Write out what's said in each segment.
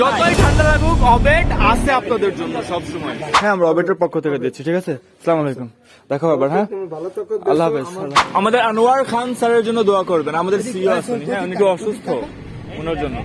যতই ঠান্ডা লাগুক অবেট আছে আপনাদের জন্য সব সময়। হ্যাঁ, আমরা অবেটের পক্ষ থেকে দিচ্ছি, ঠিক আছে? আসসালামু আলাইকুম, দেখা হবে। হ্যাঁ, আল্লাহ হাফেজ। আমাদের আনোয়ার খান স্যারের জন্য দোয়া করবেন, আমাদের সিইও আছেন। হ্যাঁ, উনি একটু অসুস্থ, ওনার জন্য।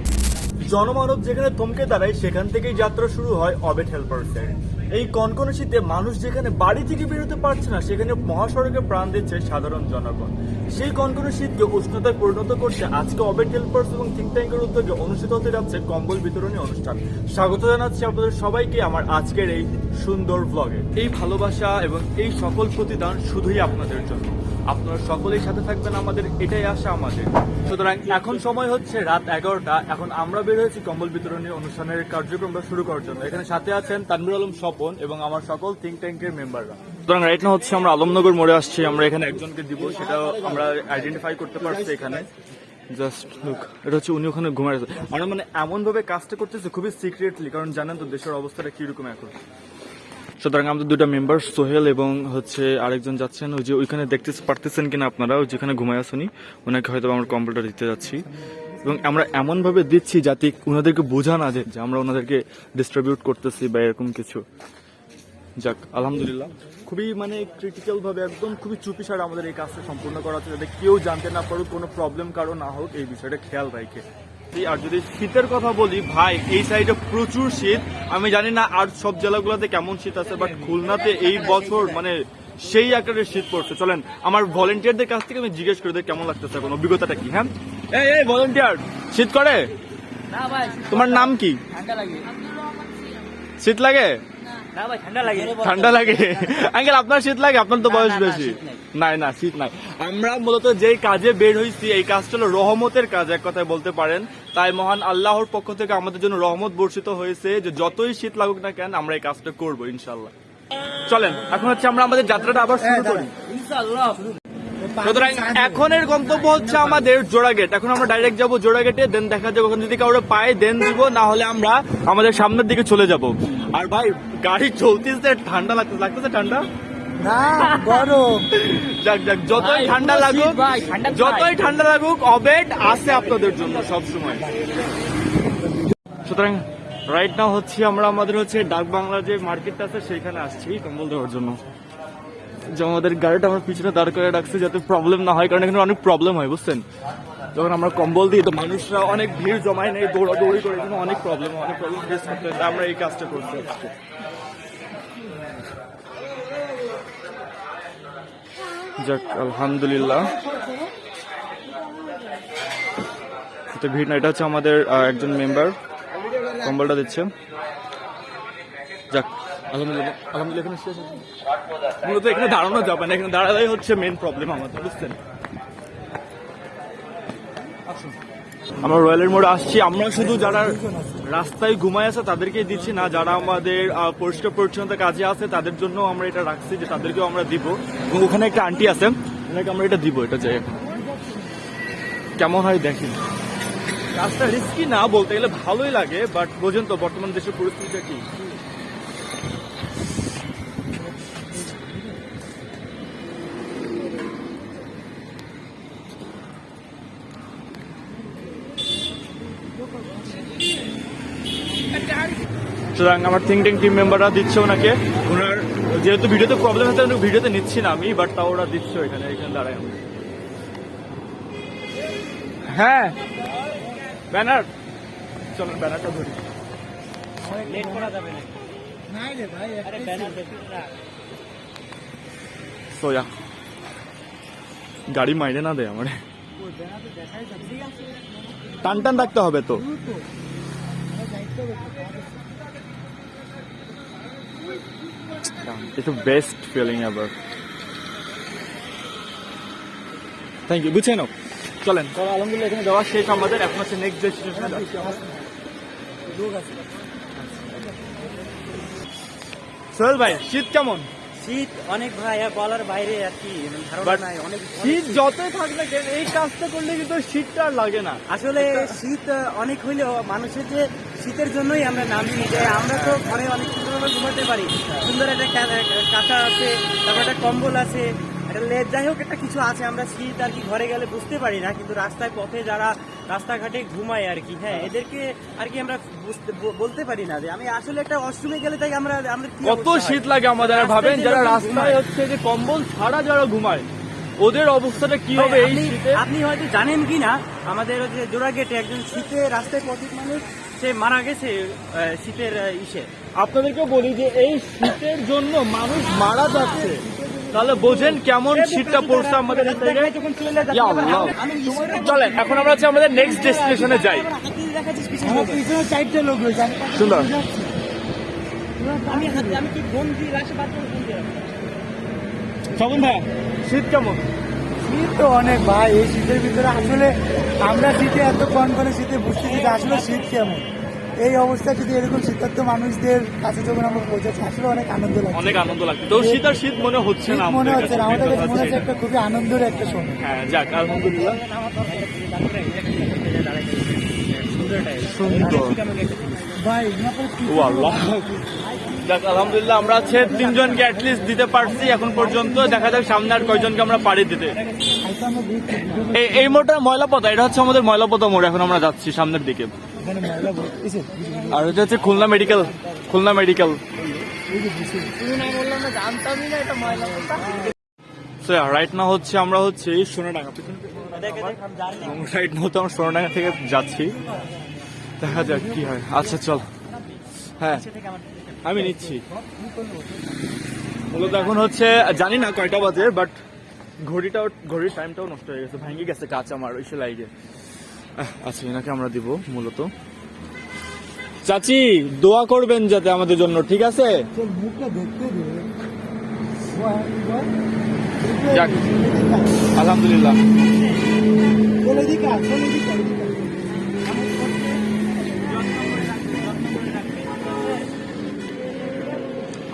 জনমানব যেখানে থমকে দাঁড়ায় সেখান থেকেই যাত্রা শুরু হয় অবেট হেল্পার্সের। এই কনকনে শীতে মানুষ যেখানে বাড়ি থেকে বেরোতে পারছে না, সেখানে মহাসড়কে প্রাণ দিচ্ছে সাধারণ জনগণ। সেই কনকনে শীতকে উষ্ণতায় পরিণত করতে আজকে অবেট হেল্পার্স এবং থিঙ্ক ট্যাঙ্কের উদ্যোগে অনুষ্ঠিত হতে যাচ্ছে কম্বল বিতরণী অনুষ্ঠান। স্বাগত জানাচ্ছি আপনাদের সবাইকে আমার আজকের এই সুন্দর ব্লগে। এই ভালোবাসা এবং এই সকল প্রতিদান শুধুই আপনাদের জন্য। আপনারা সকলেই সাথে থাকবেন, আমাদের এটাই আশা আমাদের। সুতরাং এখন সময় হচ্ছে রাত 11টা। এখন আমরা বের হয়েছি কম্বল বিতরণী অনুষ্ঠানের কার্যক্রমটা শুরু করার জন্য। এখানে সাথে আছেন তানভীর আলম স্বপন এবং আমার সকল থিঙ্ক ট্যাঙ্কের মেম্বাররা। সুতরাং রাইট না হচ্ছে আমরা আলমনগর মোড়ে আসছি। আমরা এখানে একজনকে দিব, সেটাও আমরা আইডেন্টিফাই করতে পারছি এখানে। জাস্ট লুক, এটা হচ্ছে উনি ওখানে ঘুমায় আছে। আমরা মানে এমন ভাবে কাজটা করতেছে খুবই সিক্রেটলি, কারণ জানেন তো দেশের অবস্থাটা কিরকম এখন। সুতরাং আমাদের দুটা মেম্বার সোহেল এবং হচ্ছে আরেকজন যাচ্ছেন, ওই যে ওইখানে দেখতে পারতেছেন কিনা আপনারা, ওই যেখানে ঘুমায় আসুনি, ওনাকে হয়তো আমরা কম্পিউটার দিতে যাচ্ছি। এবং আমরা এমন ভাবে দিচ্ছি যাতে ওনাদেরকে বোঝা না যে আমরা ওনাদেরকে ডিস্ট্রিবিউট করতেছি বা এরকম কিছু। যাক, আলহামদুলিল্লাহ খুবই মানে ক্রিটিক্যাল ভাবে একদম খুবই চুপিসারে আমাদের এই কাজটা সম্পূর্ণ করা হচ্ছে, যাতে কেউ জানতে না পারুক, কোনো প্রবলেম কারো না হোক, এই বিষয়টা খেয়াল রাখে। আর যদি শীতের কথা বলি ভাই, এই সাইডে প্রচুর শীত। আমি জানি না আর সব জেলাগুলোতে কেমন শীত আছে, বাট খুলনাতে এই বছর মানে সেই আকারের শীত পড়ছে। চলেন আমার ভলেন্টিয়ারদের কাছ থেকে আমি জিজ্ঞেস করে দেখ কেমন লাগতেছে এখন, অভিজ্ঞতাটা কি। হ্যাঁ, এই ভলেন্টিয়ার, শীত করে? তোমার নাম কি? শীত লাগে? ঠান্ডা লাগে। আঙ্কেল আপনার শীত লাগে? আপনার তো বয়স বেশি। নাই না, শীত নাই। আমরা মূলত যেই কাজে বের হয়েছি এই কাজটা হলো রহমতের কাজ, এক কথায় বলতে পারেন। তাই মহান আল্লাহর পক্ষ থেকে আমাদের জন্য রহমত বর্ষিত হয়েছে যে যতই শীত লাগুক না কেন আমরা এই কাজটা করবো ইনশাল্লাহ। চলেন এখন হচ্ছে আমরা আমাদের যাত্রাটা আবার শুরু করি ইনশাআল্লাহ। সুতরাং এখনের গন্তব্য হচ্ছে আমাদের জোড়াগেট। এখন আমরা ডাইরেক্ট যাবো জোড়াগেটে, দেন দেখা যাবে ওখানে যদি কাউরে পায় দেন দিব, না হলে আমরা আমাদের সামনের দিকে চলে যাব। আর ভাই গাড়ি চলতেছে, ঠান্ডা লাগতেছে ঠান্ডা না গরম। যাক যাক, যতই ঠান্ডা লাগুক অবেট আছে আপনাদের জন্য সব সময়। সুতরাং রাইট নাও হচ্ছে আমরা আমাদের হচ্ছে ডাক বাংলা যে মার্কেটটা আছে সেইখানে আসছি কম্বল দেওয়ার জন্য। যে আমাদের গাড়িটা আমার পিছনে দাঁড় করে রাখছে যাতে প্রবলেম না হয়, কারণ এখানে অনেক প্রবলেম হয় বুঝছেন। যখন আমরা কম্বল দিই তো মানুষরা অনেক ভিড় জমায় নেই, দৌড়াদৌড়ি করে, এখানে অনেক প্রবলেম ফেস করতে হয়। আমরা এই কাজটা করছি আজকে। যাক আলহামদুলিল্লাহ, ভিড় না, এটা হচ্ছে আমাদের একজন মেম্বার কম্বলটা দিচ্ছে। যাক আলহামদুলিল্লাহ, এখানে শেষ হচ্ছে। মূলত এখানে দাঁড়ানো যাবে না, এখানে দাঁড়ালেই হচ্ছে মেন প্রবলেম আমাদের, বুঝছেন। আমরা রয়্যালের মোড়ে আসছি। আমরা শুধু যারা রাস্তায় ঘুমায় আছে তাদেরকেই দিচ্ছি না, যারা আমাদের পরিষ্কার পরিচ্ছন্নতা কাজে আছে তাদের জন্য আমরা এটা রাখছি যে তাদেরকেও আমরা দিব। এবং ওখানে একটা আন্টি আছে, ওনাকে আমরা এটা দিব। এটা যাই এখন কেমন হয় দেখি। কাজটা রিস্কি না, বলতে গেলে ভালোই লাগে, বাট বোঝেন তো বর্তমান দেশের পরিস্থিতিটা কি। সুতরাং আমার থিঙ্ক ট্যাঙ্ক টিম মেম্বাররা দিচ্ছে ওনাকে। ওনার যেহেতু ভিডিওতে প্রবলেম হচ্ছে ভিডিওতে নিচ্ছি না আমি, বাট তাও ওরা দিচ্ছে এখানে দাঁড়ায়। হ্যাঁ ব্যানার, চলো ব্যানারটা ধরি। সোয়া গাড়ি মাইনে না দেয় আমার, টান টান রাখতে হবে তো। It's the best feeling ever. Thank you. গুছিয়ে নাও, চলেন। আলহামদুলিল্লাহ এখানে যাওয়া শেষ আমাদের, এখন হচ্ছে নেক্সট ডেস্টিনেশনে যাচ্ছি। সোহেল ভাই শীত কেমন? শীত অনেক ভাই, বলার বাইরে আর কি, শীত যতই থাক না কেন এই কাজটা করলে কিন্তু শীতটা আর লাগে না। আসলে শীত অনেক হইলেও মানুষের যে শীতের জন্যই আমরা নামি যাই। আমরা তো ঘরে অনেক সুন্দরভাবে ঘুমাতে পারি, সুন্দর একটা কাঁথা আছে, তারপর একটা কম্বল আছে, একটা লেপ, যাই হোক একটা কিছু আছে। আমরা শীত আর কি ঘরে গেলে বুঝতে পারি না, কিন্তু রাস্তায় পথে যারা রাস্তাঘাটে ঘুমায় আর কি, হ্যাঁ এদেরকে আর কি আমরা বলতে পারি না যে আমি আসলে একটা ওয়াশরুমে গেলে তাই আমরা কি কত অবস্থা হয়। শীত লাগে আমাদের, আর ভাবেন রাস্তায় যারা যে লোকজন রাস্তায় ঘুমায়। হচ্ছে যে কম্বল ছাড়া যারা ঘুমায় ওদের অবস্থাটা কি হবে এই আপনি- শীতে। আপনি হয়তো জানেন কি না, আমাদের যে জোড়াগেটে একজন শীতে রাস্তায় পথিক মানুষ সে মারা গেছে শীতের ইসে। আপনাদেরকে বলি যে এই শীতের জন্য মানুষ মারা যাচ্ছে, তাহলে বোঝেন কেমন শীতটা পড়ছে আমাদের এই জায়গায়। ইয়া আল্লাহ। চলেন এখন আমরা হচ্ছে আমাদের নেক্সট ডেস্টিনেশনে যাই। সুন্দর। আমি কি ফোন দিয়ে রাখি বাথরুমে ফোন দিয়ে রাখি। শোভন ভাই, শীত কেমন? শীত তো অনেক ভাই, এই শীতের ভিতরে আসলে আমরা শীতে এত কনকনে শীতে বুঝতেছি যে আসলে শীত কেমন। এই অবস্থা যদি এরকম শীতার্থ মানুষদের কাছে যখন আমরা পৌঁছাচ্ছি আসলে অনেক আনন্দ লাগছে। অনেক আনন্দ লাগছে। তো শীত আর শীত মনে হচ্ছে না শীত মনে হচ্ছে না, আমাদের কাছে মনে হচ্ছে কাছে। একটা খুবই আনন্দের একটা সময়। হ্যাঁ যাক আলহামদুলিল্লাহ। ভাই ইয়ারপর কি ও আল্লাহ, যাক আলহামদুলিল্লাহ আমরা হচ্ছে 3 জনকে অ্যাটলিস্ট দিতে পারছি এখন পর্যন্ত। দেখা যাক সামনে আর কয়জনকে আমরা পারি দিতে। আইসা আমরা দেখছি এই মোড়টা ময়লাপথা, এটা হচ্ছে আমাদের ময়লাপথা মোড়। এখন আমরা যাচ্ছি সামনের দিকে। এখানে ময়লা ভর্তিছে। আর এটা হচ্ছে Khulna medical. Khulna medical. So right না হচ্ছে আমরা হচ্ছে সোনাডাঙ্গা, রাইট না হচ্ছে আমরা সোনাডাঙ্গা থেকে যাচ্ছি। দেখা যাক কি হয়। আচ্ছা চল। হ্যাঁ আমি নিচ্ছি। মূলত এখন হচ্ছে জানি না কয়টা বাজে, বাট ঘড়ির টাইমটাও নষ্ট হয়ে গেছে, ভেঙে গেছে কাঁচ আমার ওই লাইগে। আচ্ছা এনাকে আমরা দিব মূলত। চাচি দোয়া করবেন যাতে আমাদের জন্য, ঠিক আছে? চল মুখটা দেখতে দে। যাক আলহামদুলিল্লাহ। চলে দিকা, চলে দিকা।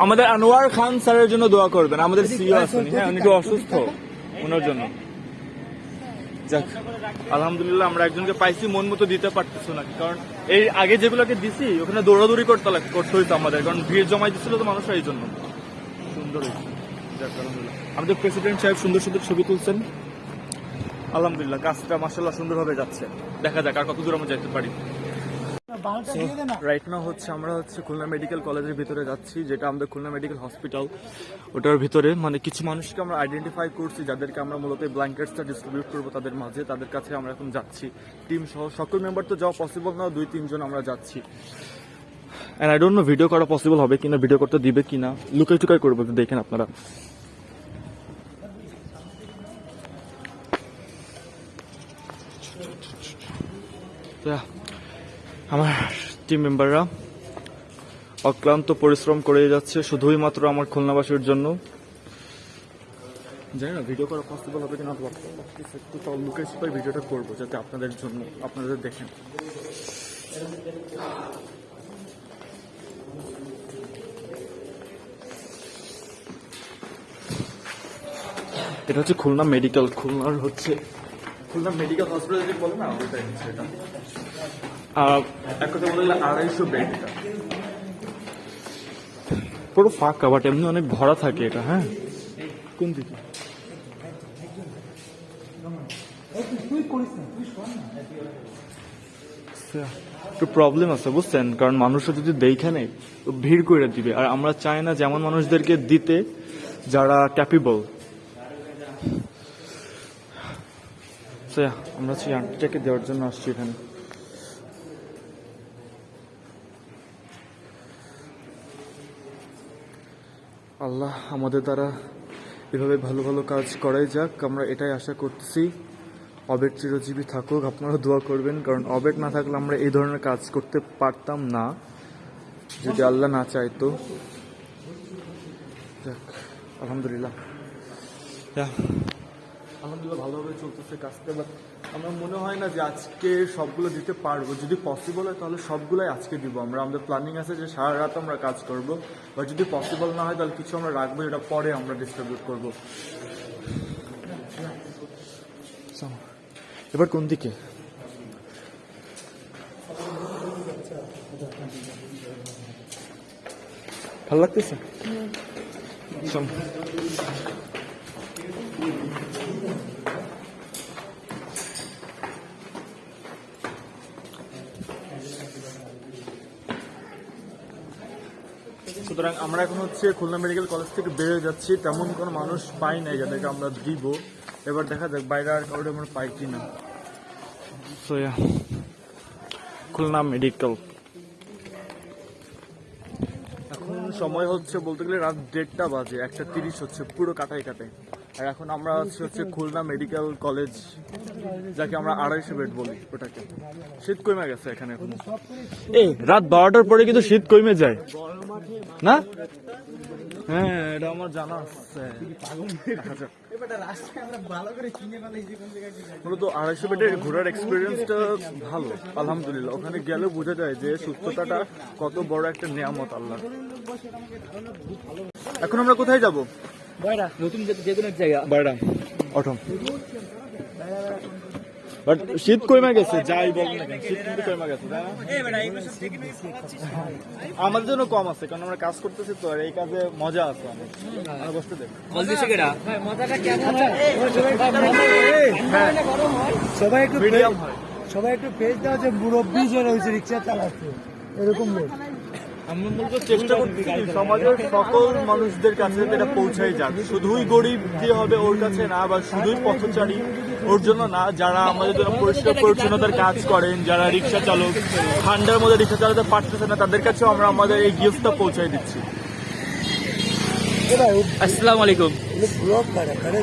আমাদের আনোয়ার খান স্যারের জন্য দোয়া করবেন, আমাদের সিইও আছেন। হ্যাঁ উনি একটু অসুস্থ, ওনার জন্য। যাক আলহামদুলিল্লাহ আমরা একজনকে পাইছি, মন মতো দিতে পারতেছো না, কারণ এই আগে যেগুলোকে দিছি ওখানে দৌড়াদৌড়ি করতে হইতো আমাদের, কারণ ভিড় জমাই দিচ্ছিল তো মানুষরা, এই জন্য। সুন্দর হয়েছে। যাক আলহামদুলিল্লাহ আমাদের প্রেসিডেন্ট সাহেব সুন্দর সুন্দর ছবি তুলছেন। আলহামদুলিল্লাহ কাজটা মাশাআল্লাহ সুন্দরভাবে যাচ্ছে। দেখা যাক আর কত দূর আমরা যেতে পারি। বালটা দিয়ে দে না। রাইট নাও হচ্ছে আমরা হচ্ছে খুলনা মেডিকেল কলেজের ভিতরে যাচ্ছি, যেটা আমাদের খুলনা মেডিকেল হসপিটাল। ওটার ভিতরে মানে কিছু মানুষকে আমরা আইডেন্টিফাই করছি, যাদেরকে আমরা মূলত ব্ল্যাঙ্কেটসটা ডিস্ট্রিবিউট করবো তাদের মাঝে। তাদের কাছে আমরা এখন যাচ্ছি, টিম সহ। সকল মেম্বার তো যাওয়া পসিবল না, 2-3 জন আমরা যাচ্ছি। And I don't know video করা পসিবল হবে কিনা, ভিডিও করতে দিবে কিনা, লুকাই টুকাই করবো, দেখেন আপনারা। আমার টিম মেম্বাররা অক্লান্ত পরিশ্রম করে যাচ্ছে শুধুই মাত্র আমার খুলনাবাসীর জন্য। জানি না ভিডিও করা পসিবল হবে কিনা, একটু তাও লুকাই সুপাই ভিডিওটা করবো যাতে আপনাদের জন্য, আপনাদের দেখেন। এটা হচ্ছে খুলনা মেডিকেল, খুলনার হচ্ছে খুলনা মেডিকেল হসপিটাল যদি বলে না, ওটাই হচ্ছে এটা। এক কথা বললে 250 বেড, পুরো ফাঁকা, বাট এমনি অনেক ভরা থাকে এটা। হ্যাঁ কোন দিকে একটু প্রবলেম আছে বুঝছেন, কারণ মানুষরা যদি দেখে নেই তো ভিড় করে দিবে, আর আমরা চাই না যেমন মানুষদেরকে দিতে যারা ক্যাপেবল। আমরা সেই আন্টিটাকে দেওয়ার জন্য আসছি এখানে। আল্লাহ আমাদের দ্বারা এভাবে ভালো ভালো কাজ করাই যাক, আমরা এটাই আশা করতেছি। অবেট চিরজীবী থাকুক, আপনারা দোয়া করবেন, কারণ অবেট না থাকলে আমরা এই ধরনের কাজ করতে পারতাম না, যদি আল্লাহ না চাইতো। যাক আলহামদুলিল্লাহ, আলহামদুলিল্লাহ ভালোভাবে চলতেছে কাজটা। বাট আমার মনে হয় না যে আজকে সবগুলো দিতে পারবো। যদি পসিবল হয় তাহলে সবগুলোই আজকে দিব আমরা। আমাদের প্ল্যানিং আছে যে সারা রাত আমরা কাজ করব, বা যদি পসিবল না হয় তাহলে কিছু আমরা রাখবো, এটা পরে আমরা ডিস্ট্রিবিউট করবো। এবার কোন দিকে? ভালো লাগতেছে? সুতরাং আমরা এখন হচ্ছে খুলনা মেডিকেল কলেজ থেকে বেরিয়ে যাচ্ছি, তেমন কোনো মানুষ পাই নাই যাদেরকে আমরা দিব। এবার দেখা যাক বাইরে আর কাউকে আমরা পাই কিনা। সো খুলনা মেডিকেল এখন সময় হচ্ছে বলতে গেলে রাত 1:30 বাজে, 1:30 হচ্ছে, পুরো কাটাই কাটাই। আর এখন আমরা হচ্ছে খুলনা মেডিকেল কলেজ, যাকে আমরা 250 বেড বলি ওটাকে। শীত কমে গেছে এখানে এখন। এই রাত 12টার পরে কিন্তু শীত কমে যায় না? হ্যাঁ, এটা আমার জানা আছে। মূলত 250 বেডের ঘোরার এক্সপিরিয়েন্সটা ভালো, আলহামদুলিল্লাহ। ওখানে গেলে বোঝা যায় যে সুস্থতাটা কত বড় একটা নিয়ামত আল্লাহ। এখন আমরা কোথায় যাব? নতুন যে কোনো জায়গা বাইরা অটো। বাট শীত কমে গেছে, যাই বল না কেন, শীত কিন্তু কমে গেছে, তাই না? আমাদের জন্য কম আছে, কারণ আমরা কাজ করতেছি তো, আর এই কাজে মজা আছে অনেক। আর বসতে দেখ মজাটা কেমন সবাই একটু মিডিয়াম হয়। সবাই একটু পেজ দেওয়া যে মুরব্বী যে রয়েছে রিক্সা চালাচ্ছে এরকম লোক। আমরা মূলত চেষ্টা করতেছি সমাজের সকল মানুষদের কাছে যাতে এটা পৌঁছাই যাক। শুধুই গরিব যে হবে ওর কাছে না, বা শুধুই পথচারী ওর জন্য না, যারা আমাদের জন্য পরিষ্কার পরিচ্ছন্নতার কাজ করেন, যারা রিক্সা চালক, ঠান্ডার মধ্যে রিক্সা চালাতে পারতেছে না, তাদের কাছেও আমরা আমাদের এই গিফটটা পৌঁছাই দিচ্ছি। আসসালামু আলাইকুম। ব্লগ করে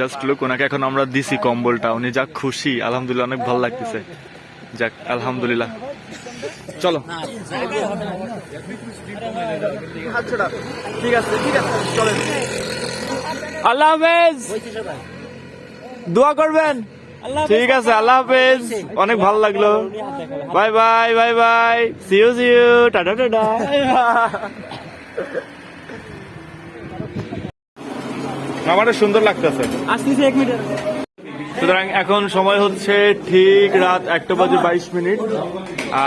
জাস্ট লুক, ওনাকে এখন আমরা দিছি কম্বলটা, উনি যা খুশি, আলহামদুলিল্লাহ, অনেক ভালো লাগতেছে। যাক আলহামদুলিল্লাহ, চলো। ঠিক আছে ঠিক আছে, চলেন। আল্লাহ হাফেজ, দোয়া করবেন। ঠিক আছে, আল্লাহ হাফেজ, অনেক ভালো লাগলো। Bye bye bye bye, see you ta-ta ta-ta. আমারও সুন্দর লাগতেছে। আসতেছি 1 মিনিট। সুতরাং এখন সময় হচ্ছে ঠিক রাত 1:22।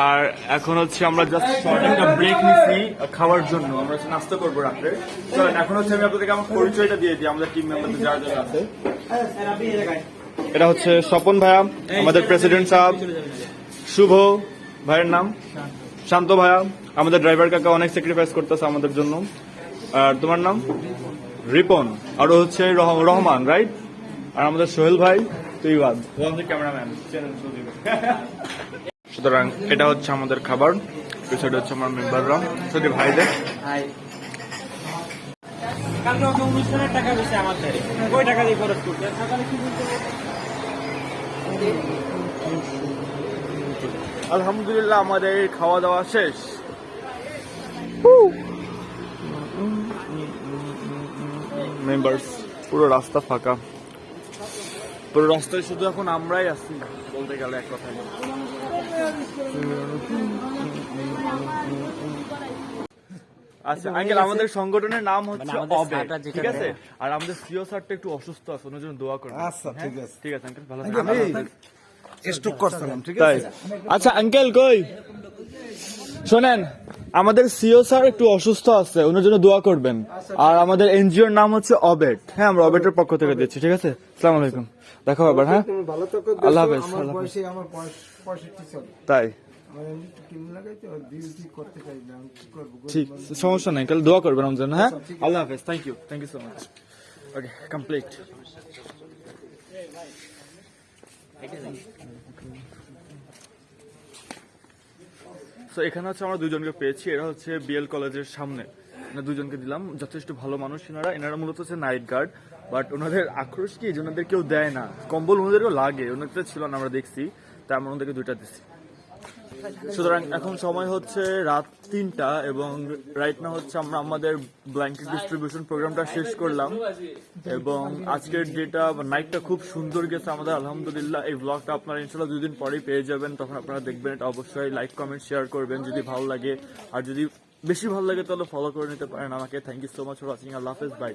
আর এখন হচ্ছে আমরা জাস্ট শর্ট একটা ব্রেক নিচ্ছি খাওয়ার জন্য, আমরা নাস্তা করবো রাত্রে। চলেন, এখন হচ্ছে আমি আপনাদেরকে আমার পরিচয়টা দিয়ে দিই, আমাদের টিম মেম্বার যারা যারা আছে। এটা হচ্ছে স্বপন ভাইয়া, আমাদের প্রেসিডেন্ট সাহেব, শুভ ভাইয়ের নাম, শান্ত ভাইয়া, আমাদের ড্রাইভার কাকা অনেক স্যাক্রিফাইস করতেছে আমাদের জন্য। আর তোমার নাম? রিপন। আরো হচ্ছে রহমান, রাইট? আর আমাদের সোহেল ভাই, তুই বাদ, ও আমাদের ক্যামেরাম্যান। সুতরাং এটা হচ্ছে আমাদের খাবার, পিছনে হচ্ছে আমার মেম্বাররা, শুধু ভাইদের। কালকে ওকে অনুষ্ঠানের টাকা দিচ্ছে আমাদের, ওই টাকা দিয়ে খরচ করতে। সকালে কি বলতে আলহামদুলিল্লাহ আমাদের খাওয়া দাওয়া শেষ। মেম্বার্স, পুরো রাস্তা ফাঁকা, পুরো রাস্তায় শুধু এখন আমরাই আছি বলতে গেলে এক কথায়। আচ্ছা আঙ্কেল, আমাদের সংগঠনের নাম হচ্ছে অবেট, ঠিক আছে? আর আমাদের সিও স্যারটা একটু অসুস্থ আছে, ওনার জন্য দোয়া করবেন। আচ্ছা ঠিক আছে ঠিক আছে আঙ্কেল, ভালো আমি স্টক করছিলাম, ঠিক তাই? আছে। আচ্ছা আঙ্কেল কই শোনেন, আমাদের সিও স্যার একটু অসুস্থ আছে, ওনার জন্য দোয়া করবেন। আর আমাদের এনজিওর নাম হচ্ছে অবেট। হ্যাঁ, আমরা অবেটের পক্ষ থেকে দিচ্ছি, ঠিক আছে? আসসালামু আলাইকুম, দেখা হবে। হ্যাঁ, ভালো থাকো। আল্লাহ হাফেজ। আমার বয়সে আমার 65 চলে। তাই আমার এমনি একটু কিম লাগাইতে ডিউটি করতে চাই না, আমি কি করবো? ঠিক, সমস্যা নাই, কাল দোয়া করবেন আমাদের জন্য। হ্যাঁ, আল্লাহ হাফেজ, thank you so much. Okay, complete. তো এখানে হচ্ছে আমরা দুজনকে পেয়েছি, এরা হচ্ছে বিএল কলেজের সামনে, দুজনকে দিলাম। যথেষ্ট ভালো মানুষ এনারা মূলত হচ্ছে নাইট গার্ড, বাট ওনাদের আক্রোশ কি যে ওনাদের কেউ দেয় না, কম্বল ওনাদেরও লাগে, ওনাদের ছিল না, আমরা দেখছি, তাই আমরা ওনাদেরকে 2টা দিচ্ছি। সুতরাং এখন সময় হচ্ছে রাত 3টা এবং রাইট না হচ্ছে আমরা আমাদের ব্ল্যাঙ্কেট ডিস্ট্রিবিউশন প্রোগ্রামটা শেষ করলাম। এবং আজকের ডেটা নাইটটা খুব সুন্দর গেছে আমাদের, আলহামদুলিল্লাহ। এই ব্লগটা আপনারা ইনশাল্লাহ 2 দিন পরেই পেয়ে যাবেন, তখন আপনারা দেখবেন। এটা অবশ্যই লাইক কমেন্ট শেয়ার করবেন যদি ভালো লাগে, আর যদি বেশি ভালো লাগে তাহলে ফলো করে নিতে পারেন আমাকে। Thank you so much for watching. আল্লাহ হাফেজ, বাই।